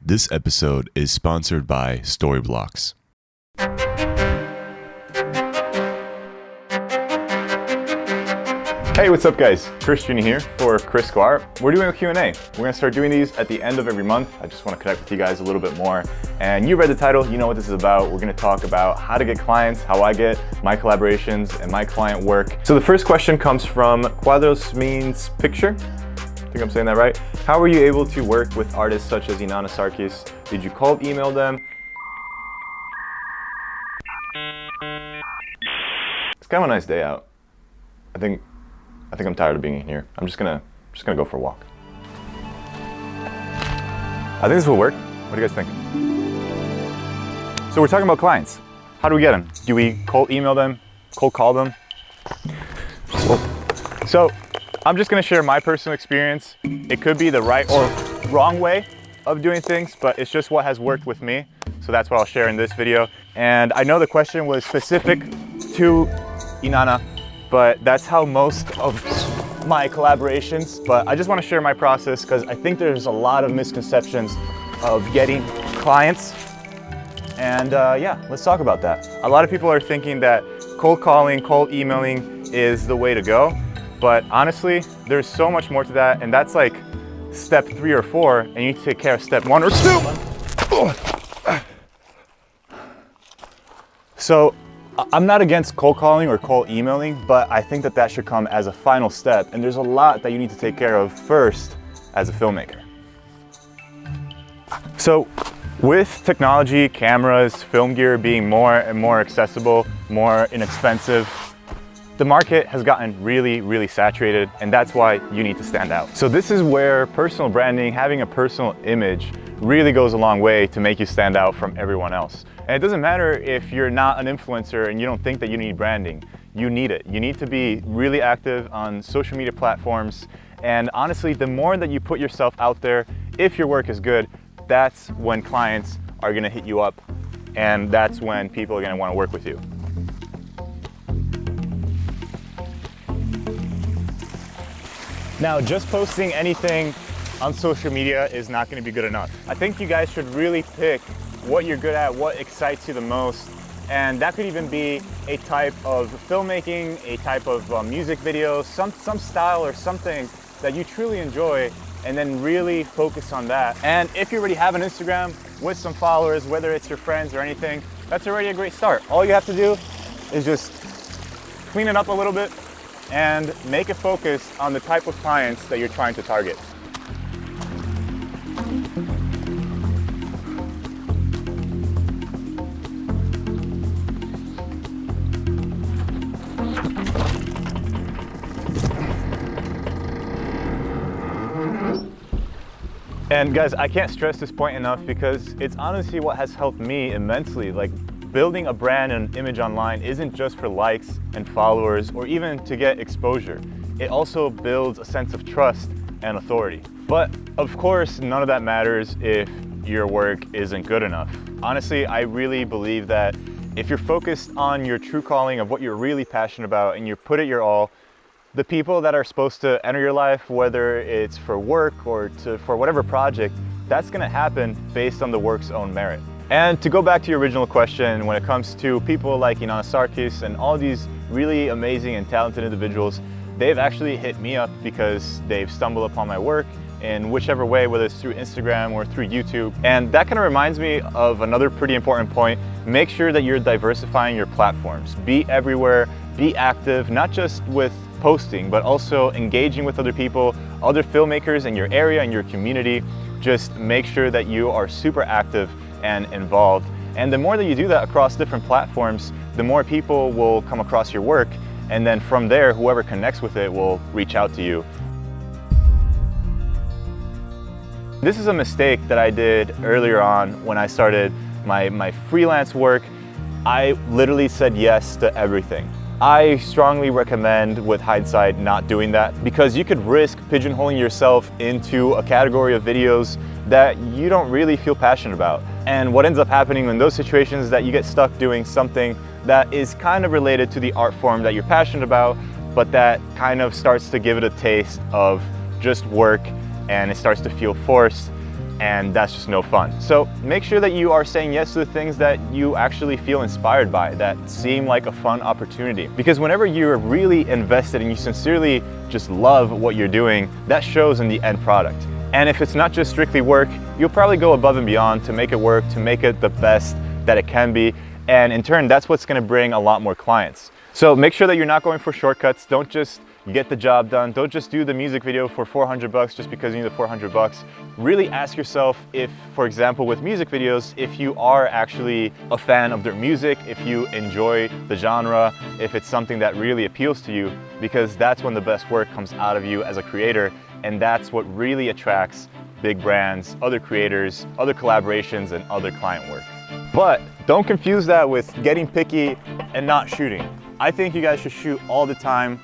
This episode is sponsored by Storyblocks. Hey, what's up guys? Christian here for Kriscoart. We're doing a Q&A. We're gonna start doing these at the end of every month. I just wanna connect with you guys a little bit more. And you read the title, you know what this is about. We're gonna talk about how to get clients, how I get my collaborations and my client work. So the first question comes from Cuadros means picture. I think I'm saying that right. How were you able to work with artists such as Inanna Sarkis? Did you cold email them? It's kind of a nice day out. I think I'm tired of being in here. I'm just gonna go for a walk. I think this will work. What do you guys think? So we're talking about clients. How do we get them? Do we cold email them? Cold call them? So I'm just gonna share my personal experience. It could be the right or wrong way of doing things, but it's just what has worked with me. So that's what I'll share in this video. And I know the question was specific to Inanna, but that's how most of my collaborations, but I just want to share my process because I think there's a lot of misconceptions of getting clients. And yeah, let's talk about that. A lot of people are thinking that cold calling, cold emailing is the way to go. But honestly, there's so much more to that. And that's like step 3 or 4, and you need to take care of step 1 or 2. So I'm not against cold calling or cold emailing, but I think that should come as a final step. And there's a lot that you need to take care of first as a filmmaker. So with technology, cameras, film gear being more and more accessible, more inexpensive, the market has gotten really, really saturated, and that's why you need to stand out. So this is where personal branding, having a personal image, really goes a long way to make you stand out from everyone else. And it doesn't matter if you're not an influencer and you don't think that you need branding. You need it. You need to be really active on social media platforms. And honestly, the more that you put yourself out there, if your work is good, that's when clients are gonna hit you up, and that's when people are gonna wanna work with you. Now, just posting anything on social media is not going to be good enough. I think you guys should really pick what you're good at, what excites you the most, and that could even be a type of filmmaking, a type of music video, some style or something that you truly enjoy, and then really focus on that. And if you already have an Instagram with some followers, whether it's your friends or anything, that's already a great start. All you have to do is just clean it up a little bit and make a focus on the type of clients that you're trying to target. And guys, I can't stress this point enough because it's honestly what has helped me immensely. Like, building a brand and image online isn't just for likes and followers or even to get exposure. It also builds a sense of trust and authority. But of course, none of that matters if your work isn't good enough. Honestly, I really believe that if you're focused on your true calling of what you're really passionate about and you put it your all, the people that are supposed to enter your life, whether it's for work or for whatever project, that's gonna happen based on the work's own merit. And to go back to your original question, when it comes to people like Inanna Sarkis and all these really amazing and talented individuals, they've actually hit me up because they've stumbled upon my work in whichever way, whether it's through Instagram or through YouTube. And that kind of reminds me of another pretty important point. Make sure that you're diversifying your platforms. Be everywhere, be active, not just with posting, but also engaging with other people, other filmmakers in your area, in your community. Just make sure that you are super active and involved. And the more that you do that across different platforms, the more people will come across your work. And then from there, whoever connects with it will reach out to you. This is a mistake that I did earlier on when I started my freelance work. I literally said yes to everything. I strongly recommend, with hindsight, not doing that because you could risk pigeonholing yourself into a category of videos that you don't really feel passionate about. And what ends up happening in those situations is that you get stuck doing something that is kind of related to the art form that you're passionate about, but that kind of starts to give it a taste of just work and it starts to feel forced. and that's just no fun. So make sure that you are saying yes to the things that you actually feel inspired by, that seem like a fun opportunity. Because whenever you're really invested and you sincerely just love what you're doing, that shows in the end product. And if it's not just strictly work, you'll probably go above and beyond to make it work, to make it the best that it can be. And in turn, that's what's gonna bring a lot more clients. So make sure that you're not going for shortcuts. Don't just get the job done. Don't just do the music video for 400 bucks just because you need the 400 bucks. Really ask yourself if, for example, with music videos, if you are actually a fan of their music, if you enjoy the genre, if it's something that really appeals to you, because that's when the best work comes out of you as a creator. And that's what really attracts big brands, other creators, other collaborations, and other client work. But don't confuse that with getting picky and not shooting. I think you guys should shoot all the time,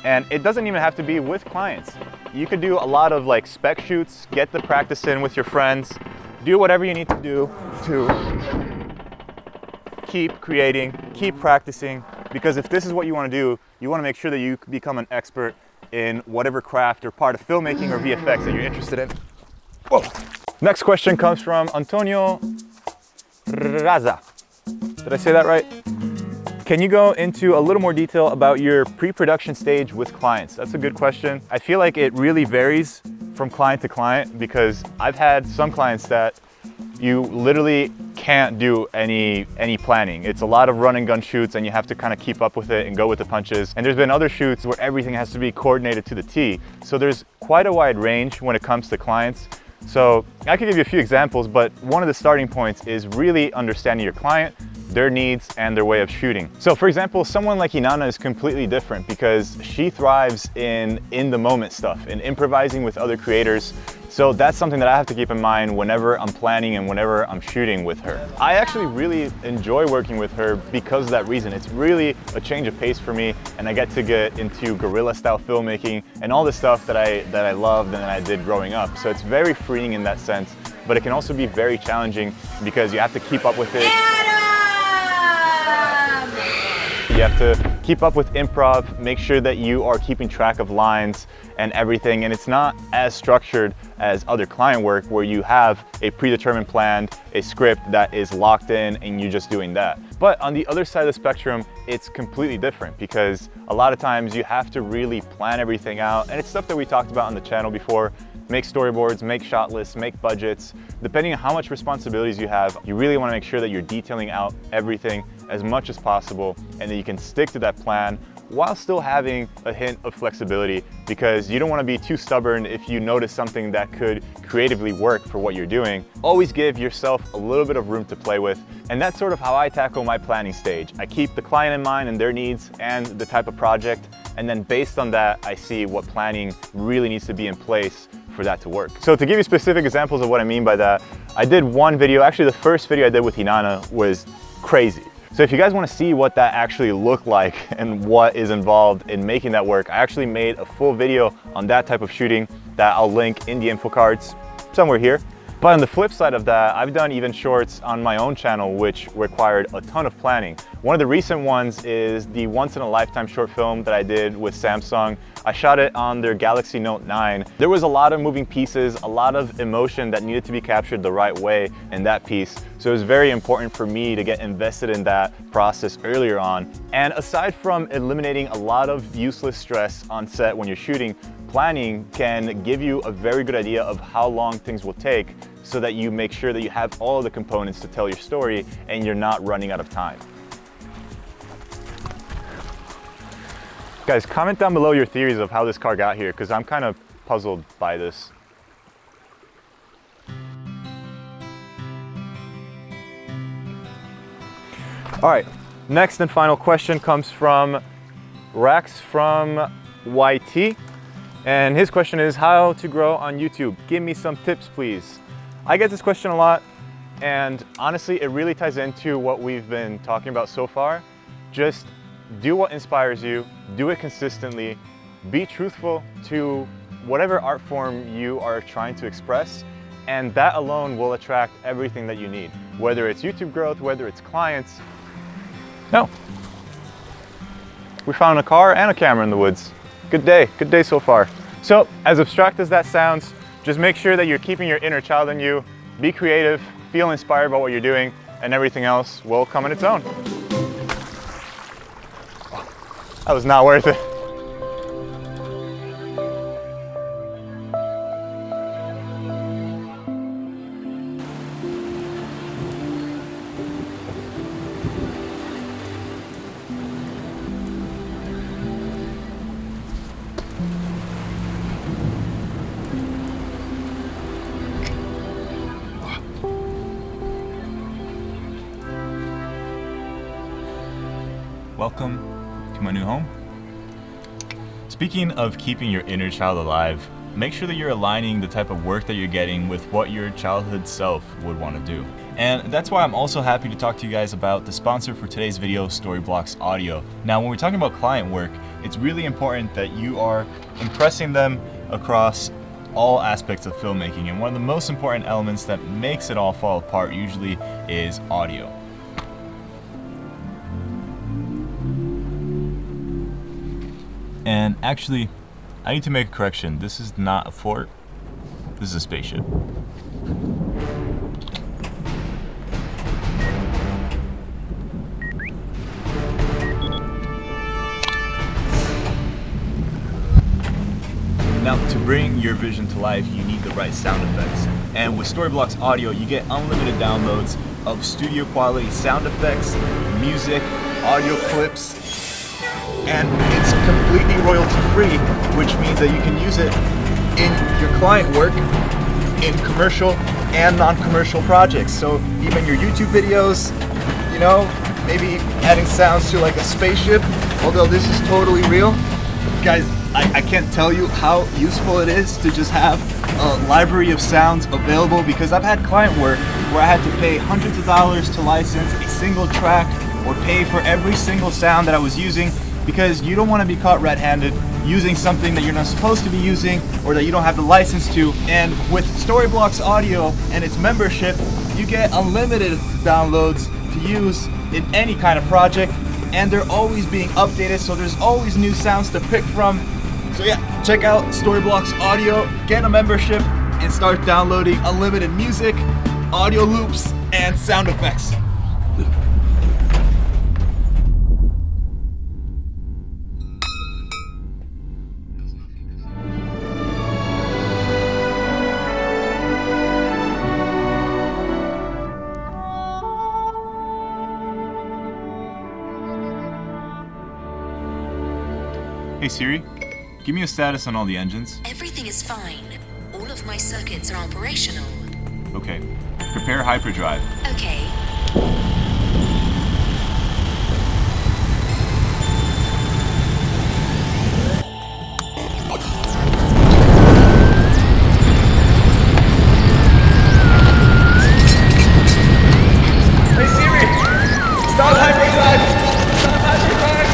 and it doesn't even have to be with clients. You could do a lot of like spec shoots, get the practice in with your friends, do whatever you need to do to keep creating, keep practicing, because if this is what you want to do, you want to make sure that you become an expert in whatever craft or part of filmmaking or VFX that you're interested in. Whoa. Next question comes from Antonio Raza. Did I say that right? Can you go into a little more detail about your pre-production stage with clients? That's a good question. I feel like it really varies from client to client, because I've had some clients that you literally can't do any planning. It's a lot of run and gun shoots and you have to kind of keep up with it and go with the punches. And there's been other shoots where everything has to be coordinated to the T. So there's quite a wide range when it comes to clients. So I could give you a few examples, but one of the starting points is really understanding your client, their needs, and their way of shooting. So for example, someone like Inanna is completely different because she thrives in the moment stuff, in improvising with other creators. So that's something that I have to keep in mind whenever I'm planning and whenever I'm shooting with her. I actually really enjoy working with her because of that reason. It's really a change of pace for me, and I get to get into guerrilla style filmmaking and all the stuff that I loved and that I did growing up. So it's very freeing in that sense, but it can also be very challenging because you have to keep up with it. You have to keep up with improv, make sure that you are keeping track of lines and everything, and it's not as structured as other client work where you have a predetermined plan, a script that is locked in, and you're just doing that. But on the other side of the spectrum, it's completely different because a lot of times you have to really plan everything out, and it's stuff that we talked about on the channel before. Make storyboards, make shot lists, make budgets. Depending on how much responsibilities you have, you really want to make sure that you're detailing out everything as much as possible and that you can stick to that plan while still having a hint of flexibility, because you don't want to be too stubborn if you notice something that could creatively work for what you're doing. Always give yourself a little bit of room to play with, and that's sort of how I tackle my planning stage. I keep the client in mind and their needs and the type of project, and then based on that, I see what planning really needs to be in place for that to work. So to give you specific examples of what I mean by that, I did one video, actually the first video I did with Inanna was crazy. So if you guys want to see what that actually looked like and what is involved in making that work, I actually made a full video on that type of shooting that I'll link in the info cards somewhere here. But on the flip side of that, I've done even shorts on my own channel which required a ton of planning. One of the recent ones is the once-in-a-lifetime short film that I did with Samsung. I shot it on their Galaxy Note 9. There was a lot of moving pieces, a lot of emotion that needed to be captured the right way in that piece. So it was very important for me to get invested in that process earlier on. And aside from eliminating a lot of useless stress on set when you're shooting, planning can give you a very good idea of how long things will take so that you make sure that you have all of the components to tell your story and you're not running out of time. Guys, comment down below your theories of how this car got here, because I'm kind of puzzled by this. All right, next and final question comes from Rax from YT. And his question is how to grow on YouTube. Give me some tips, please. I get this question a lot, and honestly, it really ties into what we've been talking about so far. Just do what inspires you, do it consistently, be truthful to whatever art form you are trying to express, and that alone will attract everything that you need, whether it's YouTube growth, whether it's clients. No. We found a car and a camera in the woods. Good day so far. So, as abstract as that sounds, Just make sure that you're keeping your inner child in you, be creative, feel inspired by what you're doing, and everything else will come in its own. That was not worth it. Welcome to my new home. Speaking of keeping your inner child alive, make sure that you're aligning the type of work that you're getting with what your childhood self would want to do. And that's why I'm also happy to talk to you guys about the sponsor for today's video, Storyblocks Audio. Now, when we're talking about client work, it's really important that you are impressing them across all aspects of filmmaking. And one of the most important elements that makes it all fall apart usually is audio. And actually, I need to make a correction. This is not a fort, this is a spaceship. Now, to bring your vision to life, you need the right sound effects. And with Storyblocks Audio, you get unlimited downloads of studio quality sound effects, music, audio clips, and it's completely royalty free, which means that you can use it in your client work, in commercial and non-commercial projects. So even your YouTube videos, you know, maybe adding sounds to like a spaceship, although this is totally real. Guys, I can't tell you how useful it is to just have a library of sounds available, because I've had client work where I had to pay hundreds of dollars to license a single track or pay for every single sound that I was using, because you don't want to be caught red-handed using something that you're not supposed to be using or that you don't have the license to. And with Storyblocks Audio and its membership, you get unlimited downloads to use in any kind of project, and they're always being updated, so there's always new sounds to pick from. So yeah, check out Storyblocks Audio, get a membership, and start downloading unlimited music, audio loops, and sound effects. Hey Siri, give me a status on all the engines. Everything is fine. All of my circuits are operational. Okay. Prepare hyperdrive. Okay. Hey Siri, stop hyperdrive! Stop hyperdrive!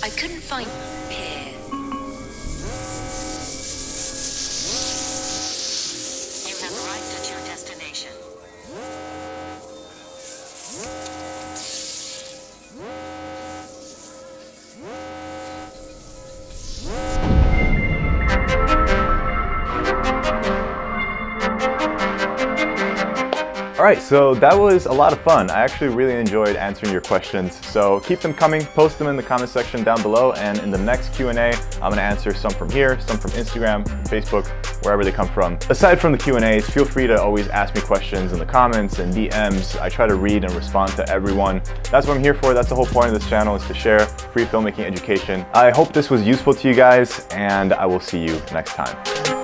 I couldn't find here. You have arrived at your destination. Alright, so that was a lot of fun. I actually really enjoyed answering your questions. So keep them coming, post them in the comment section down below, and in the next Q&A, I'm going to answer some from here, some from Instagram, Facebook, wherever they come from. Aside from the Q&As, feel free to always ask me questions in the comments and DMs. I try to read and respond to everyone. That's what I'm here for. That's the whole point of this channel, is to share free filmmaking education. I hope this was useful to you guys, and I will see you next time.